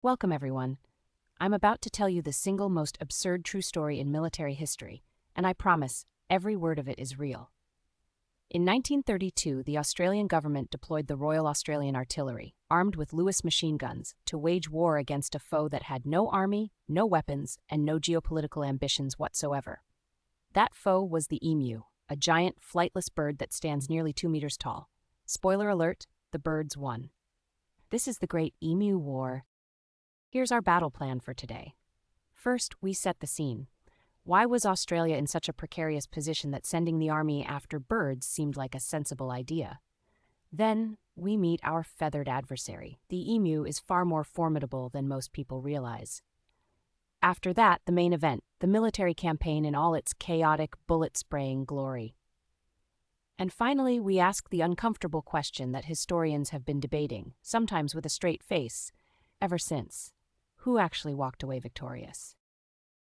Welcome, everyone. I'm about to tell you the single most absurd true story in military history, and I promise every word of it is real. In 1932, the Australian government deployed the Royal Australian Artillery, armed with Lewis machine guns, to wage war against a foe that had no army, no weapons, and no geopolitical ambitions whatsoever. That foe was the emu, a giant, flightless bird that stands nearly 2 meters tall. Spoiler alert, the birds won. This is the Great Emu War. Here's our battle plan for today. First, we set the scene. Why was Australia in such a precarious position that sending the army after birds seemed like a sensible idea? Then, we meet our feathered adversary. The emu is far more formidable than most people realize. After that, the main event, the military campaign in all its chaotic, bullet-spraying glory. And finally, we ask the uncomfortable question that historians have been debating, sometimes with a straight face, ever since. Who actually walked away victorious?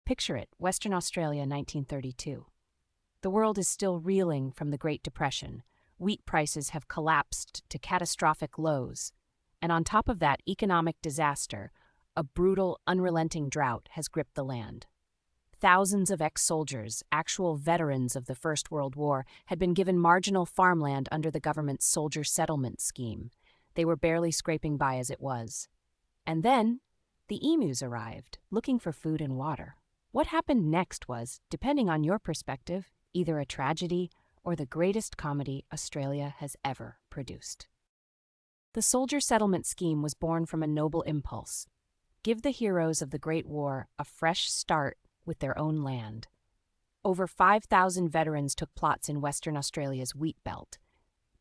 Picture it, Western Australia, 1932. The world is still reeling from the Great Depression. Wheat prices have collapsed to catastrophic lows. And on top of that economic disaster, a brutal, unrelenting drought has gripped the land. Thousands of ex-soldiers, actual veterans of the First World War, had been given marginal farmland under the government's soldier settlement scheme. They were barely scraping by as it was. And then, the emus arrived, looking for food and water. What happened next was, depending on your perspective, either a tragedy or the greatest comedy Australia has ever produced. The soldier settlement scheme was born from a noble impulse. Give the heroes of the Great War a fresh start with their own land. Over 5,000 veterans took plots in Western Australia's wheat belt.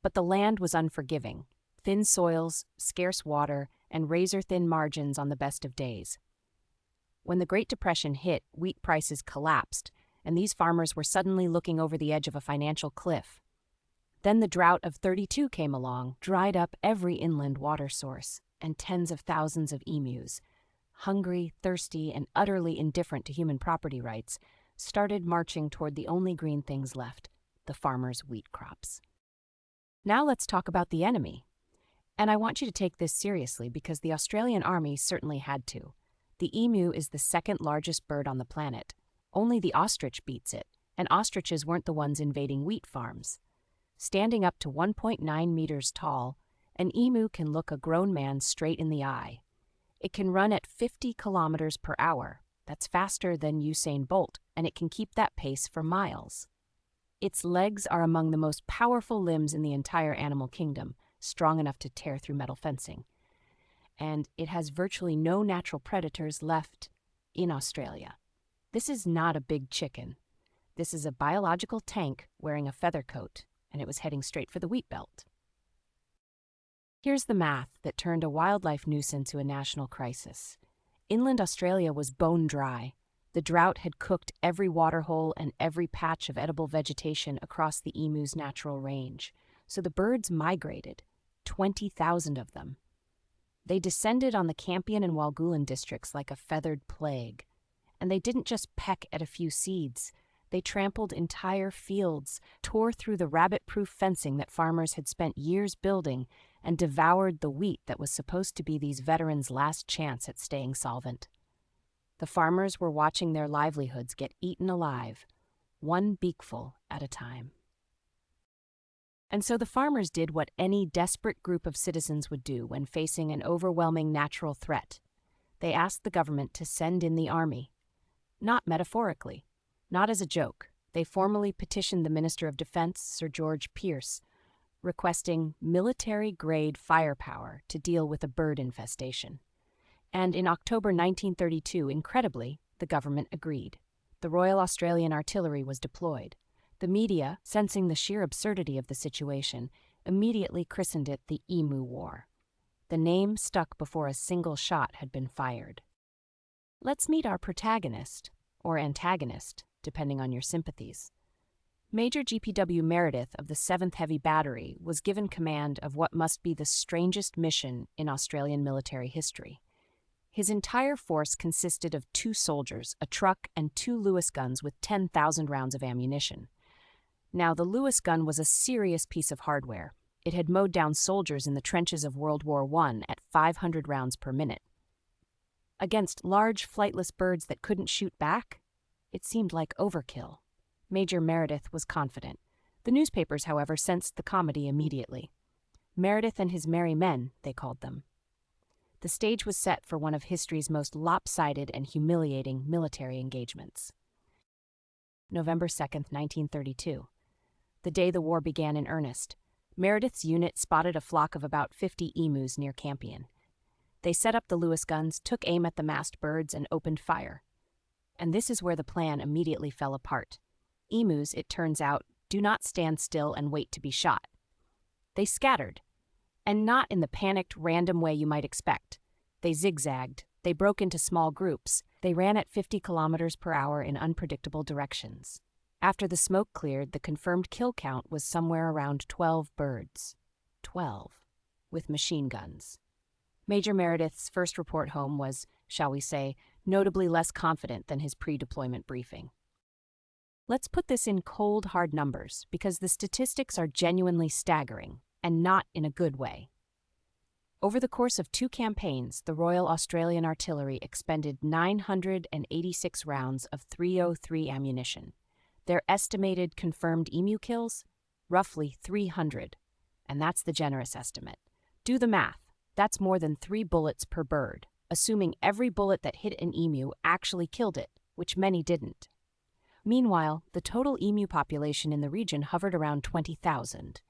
But the land was unforgiving. Thin soils, scarce water, and razor-thin margins on the best of days. When the Great Depression hit, wheat prices collapsed, and these farmers were suddenly looking over the edge of a financial cliff. Then the drought of '32 came along, dried up every inland water source, and tens of thousands of emus, hungry, thirsty, and utterly indifferent to human property rights, started marching toward the only green things left, the farmers' wheat crops. Now let's talk about the enemy. And I want you to take this seriously because the Australian Army certainly had to. The emu is the second largest bird on the planet. Only the ostrich beats it, and ostriches weren't the ones invading wheat farms. Standing up to 1.9 meters tall, an emu can look a grown man straight in the eye. It can run at 50 kilometers per hour. That's faster than Usain Bolt, and it can keep that pace for miles. Its legs are among the most powerful limbs in the entire animal kingdom, strong enough to tear through metal fencing. And it has virtually no natural predators left in Australia. This is not a big chicken. This is a biological tank wearing a feather coat, and it was heading straight for the wheat belt. Here's the math that turned a wildlife nuisance into a national crisis. Inland Australia was bone dry. The drought had cooked every waterhole and every patch of edible vegetation across the emu's natural range. So the birds migrated, 20,000 of them. They descended on the Campion and Walgoolan districts like a feathered plague. And they didn't just peck at a few seeds. They trampled entire fields, tore through the rabbit-proof fencing that farmers had spent years building, and devoured the wheat that was supposed to be these veterans' last chance at staying solvent. The farmers were watching their livelihoods get eaten alive, one beakful at a time. And so the farmers did what any desperate group of citizens would do when facing an overwhelming natural threat. They asked the government to send in the army. Not metaphorically, not as a joke. They formally petitioned the Minister of Defense, Sir George Pearce, requesting military-grade firepower to deal with a bird infestation. And in October 1932, incredibly, the government agreed. The Royal Australian Artillery was deployed. The media, sensing the sheer absurdity of the situation, immediately christened it the Emu War. The name stuck before a single shot had been fired. Let's meet our protagonist, or antagonist, depending on your sympathies. Major GPW Meredith of the 7th Heavy Battery was given command of what must be the strangest mission in Australian military history. His entire force consisted of 2 soldiers, a truck, and 2 Lewis guns with 10,000 rounds of ammunition. Now, the Lewis gun was a serious piece of hardware. It had mowed down soldiers in the trenches of World War I at 500 rounds per minute. Against large, flightless birds that couldn't shoot back? It seemed like overkill. Major Meredith was confident. The newspapers, however, sensed the comedy immediately. Meredith and his merry men, they called them. The stage was set for one of history's most lopsided and humiliating military engagements. November 2nd, 1932. The day the war began in earnest, Meredith's unit spotted a flock of about 50 emus near Campion. They set up the Lewis guns, took aim at the massed birds, and opened fire. And this is where the plan immediately fell apart. Emus, it turns out, do not stand still and wait to be shot. They scattered, and not in the panicked, random way you might expect. They zigzagged, they broke into small groups, they ran at 50 kilometers per hour in unpredictable directions. After the smoke cleared, the confirmed kill count was somewhere around 12 birds. 12. With machine guns. Major Meredith's first report home was, shall we say, notably less confident than his pre-deployment briefing. Let's put this in cold, hard numbers, because the statistics are genuinely staggering, and not in a good way. Over the course of 2 campaigns, the Royal Australian Artillery expended 986 rounds of .303 ammunition. Their estimated confirmed emu kills? Roughly 300. And that's the generous estimate. Do the math. That's more than 3 bullets per bird, assuming every bullet that hit an emu actually killed it, which many didn't. Meanwhile, the total emu population in the region hovered around 20,000.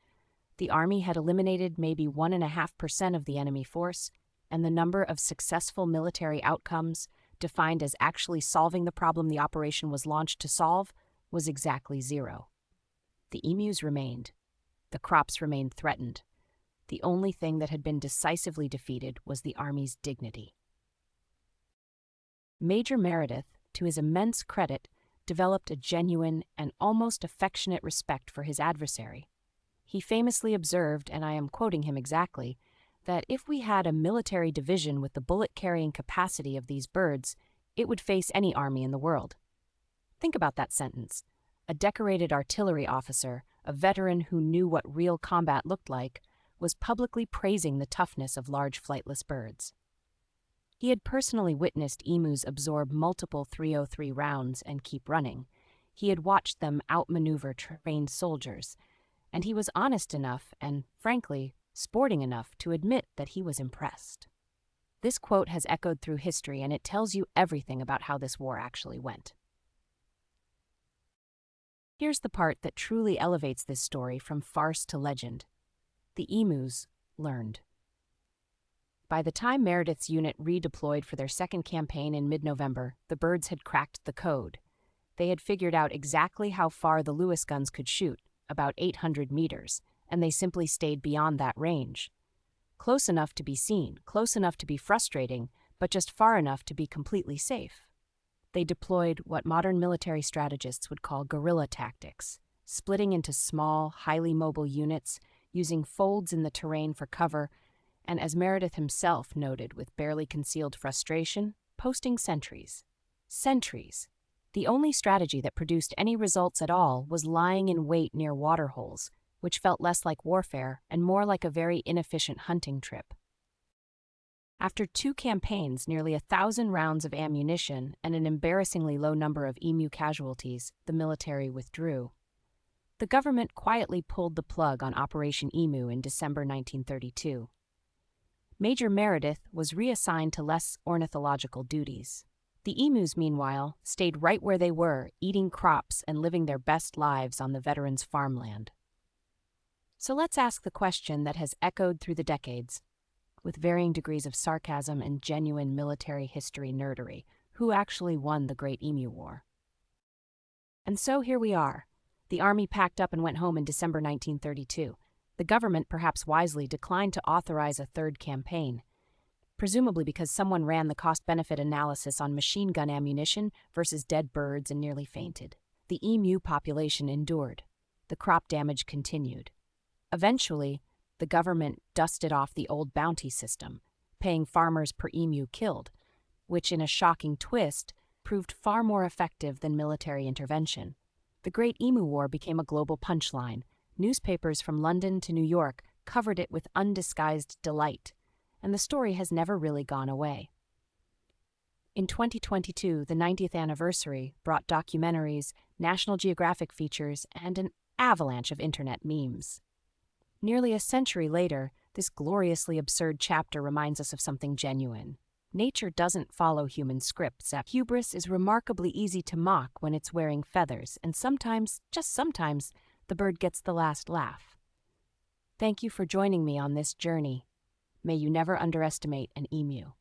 The Army had eliminated maybe 1.5% of the enemy force, and the number of successful military outcomes, defined as actually solving the problem the operation was launched to solve, was exactly 0. The emus remained. The crops remained threatened. The only thing that had been decisively defeated was the Army's dignity. Major Meredith, to his immense credit, developed a genuine and almost affectionate respect for his adversary. He famously observed, and I am quoting him exactly, that if we had a military division with the bullet-carrying capacity of these birds, it would face any army in the world. Think about that sentence. A decorated artillery officer, a veteran who knew what real combat looked like, was publicly praising the toughness of large flightless birds. He had personally witnessed emus absorb multiple .303 rounds and keep running. He had watched them outmaneuver trained soldiers, and he was honest enough and, frankly, sporting enough to admit that he was impressed. This quote has echoed through history, and it tells you everything about how this war actually went. Here's the part that truly elevates this story from farce to legend. The emus learned. By the time Meredith's unit redeployed for their second campaign in mid-November, the birds had cracked the code. They had figured out exactly how far the Lewis guns could shoot, about 800 meters, and they simply stayed beyond that range. Close enough to be seen, close enough to be frustrating, but just far enough to be completely safe. They deployed what modern military strategists would call guerrilla tactics, splitting into small, highly mobile units, using folds in the terrain for cover, and as Meredith himself noted with barely concealed frustration, posting sentries. Sentries. The only strategy that produced any results at all was lying in wait near waterholes, which felt less like warfare and more like a very inefficient hunting trip. After 2 campaigns, nearly 1,000 rounds of ammunition, and an embarrassingly low number of emu casualties, the military withdrew. The government quietly pulled the plug on Operation Emu in December 1932. Major Meredith was reassigned to less ornithological duties. The emus, meanwhile, stayed right where they were, eating crops and living their best lives on the veterans' farmland. So let's ask the question that has echoed through the decades, with varying degrees of sarcasm and genuine military history nerdery, who actually won the Great Emu War? And so here we are. The Army packed up and went home in December 1932. The government, perhaps wisely, declined to authorize a third campaign, presumably because someone ran the cost-benefit analysis on machine gun ammunition versus dead birds and nearly fainted. The emu population endured. The crop damage continued. Eventually, the government dusted off the old bounty system, paying farmers per emu killed, which, in a shocking twist, proved far more effective than military intervention. The Great Emu War became a global punchline. Newspapers from London to New York covered it with undisguised delight, and the story has never really gone away. In 2022, the 90th anniversary brought documentaries, National Geographic features, and an avalanche of internet memes. Nearly a century later, this gloriously absurd chapter reminds us of something genuine. Nature doesn't follow human scripts. Hubris is remarkably easy to mock when it's wearing feathers, and sometimes, just sometimes, the bird gets the last laugh. Thank you for joining me on this journey. May you never underestimate an emu.